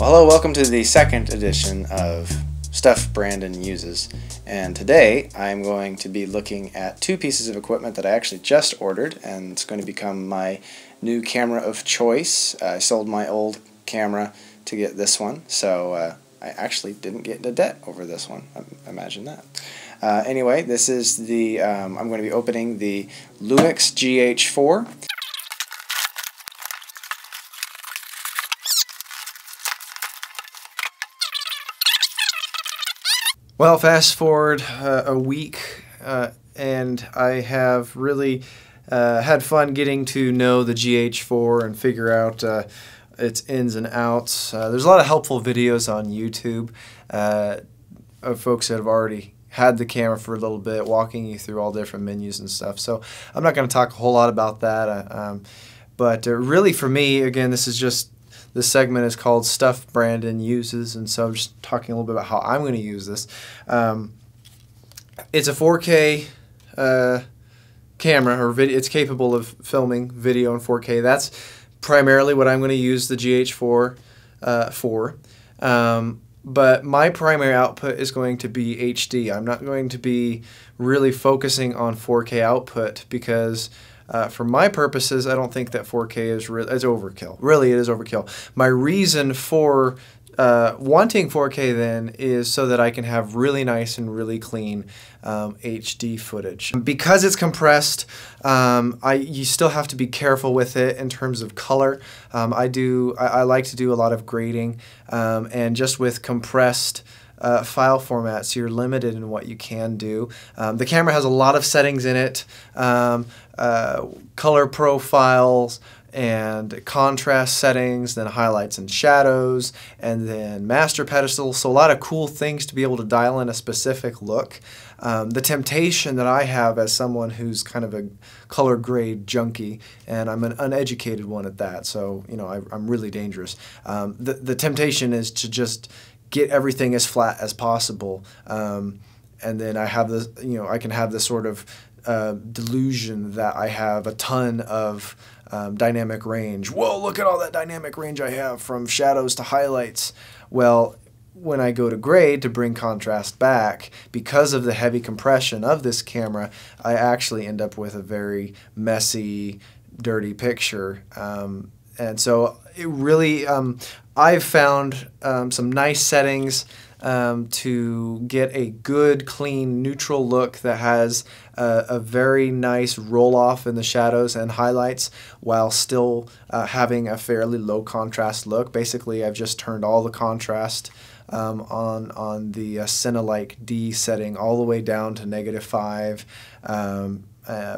Well, hello, welcome to the second edition of Stuff Brandon Uses, and today I'm going to be looking at two pieces of equipment that I actually just ordered, and it's going to become my new camera of choice. I sold my old camera to get this one, so I actually didn't get into debt over this one. Imagine that. Anyway, this is the, I'm going to be opening the Lumix GH4. Well, fast forward a week, and I have really had fun getting to know the GH4 and figure out its ins and outs. There's a lot of helpful videos on YouTube of folks that have already had the camera for a little bit, walking you through all different menus and stuff. So I'm not going to talk a whole lot about that, but really for me, again, this segment is called Stuff Brandon Uses, and so I'm just talking a little bit about how I'm going to use this. It's a 4K camera, or video. It's capable of filming video in 4K. That's primarily what I'm going to use the GH4 for. But my primary output is going to be HD. I'm not going to be really focusing on 4K output because for my purposes, I don't think that 4K is overkill. Really, it is overkill. My reason for wanting 4K then is so that I can have really nice and really clean HD footage. Because it's compressed, you still have to be careful with it in terms of color. I like to do a lot of grading, and just with compressed file formats, you're limited in what you can do. The camera has a lot of settings in it, color profiles and contrast settings, then highlights and shadows, and then master pedestals. So a lot of cool things to be able to dial in a specific look. The temptation that I have as someone who's kind of a color grade junkie, and I'm an uneducated one at that, so you know I'm really dangerous. The temptation is to just get everything as flat as possible, and then I have this, I can have this sort of delusion that I have a ton of dynamic range. Whoa, look at all that dynamic range I have from shadows to highlights. Well, when I go to grade to bring contrast back, because of the heavy compression of this camera, I actually end up with a very messy, dirty picture. And so it really, I've found some nice settings to get a good, clean, neutral look that has a very nice roll-off in the shadows and highlights while still having a fairly low contrast look. Basically, I've just turned all the contrast on the Cinelike D setting all the way down to -5.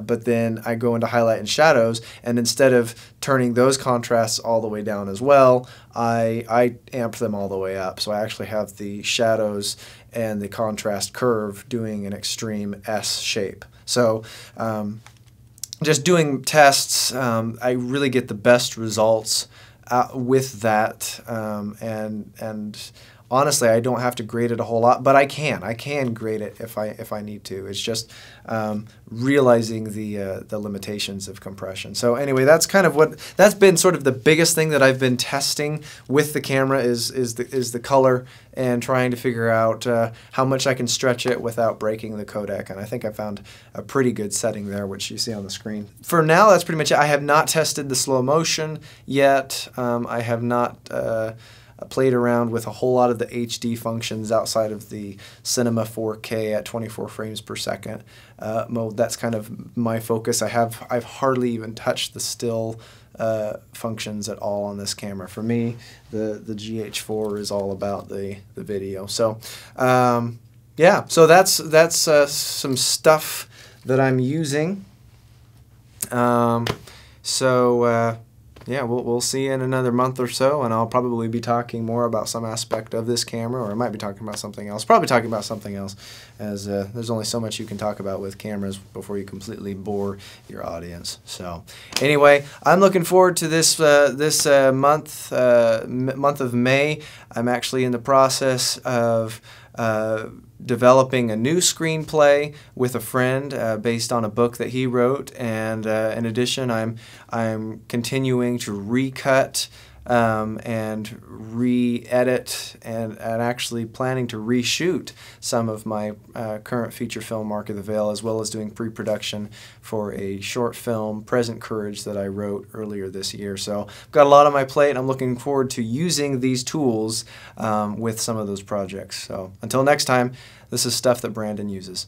But then I go into highlight and shadows, and instead of turning those contrasts all the way down as well, I amp them all the way up. So I actually have the shadows and the contrast curve doing an extreme S shape. So just doing tests, I really get the best results with that, and honestly, I don't have to grade it a whole lot, but I can grade it if I need to. It's just realizing the limitations of compression. So anyway, that's been sort of the biggest thing that I've been testing with the camera is the color, and trying to figure out how much I can stretch it without breaking the codec. And I think I found a pretty good setting there, which you see on the screen. For now, that's pretty much it. I have not tested the slow motion yet. I have not played around with a whole lot of the HD functions outside of the Cinema 4K at 24 frames per second mode. That's kind of my focus. I've hardly even touched the still functions at all on this camera. For me, the GH4 is all about the video. So yeah, so that's some stuff that I'm using. Yeah, we'll see in another month or so, and I'll probably be talking more about some aspect of this camera, or I might be talking about something else. Probably talking about something else, as there's only so much you can talk about with cameras before you completely bore your audience. So anyway, I'm looking forward to this month of May. I'm actually in the process of developing a new screenplay with a friend based on a book that he wrote, and in addition, I'm continuing to recut and re-edit and actually planning to reshoot some of my current feature film, Mark of the Veil, as well as doing pre-production for a short film, Present Courage, that I wrote earlier this year. So I've got a lot on my plate, and I'm looking forward to using these tools with some of those projects. So until next time, this is stuff that Brandon uses.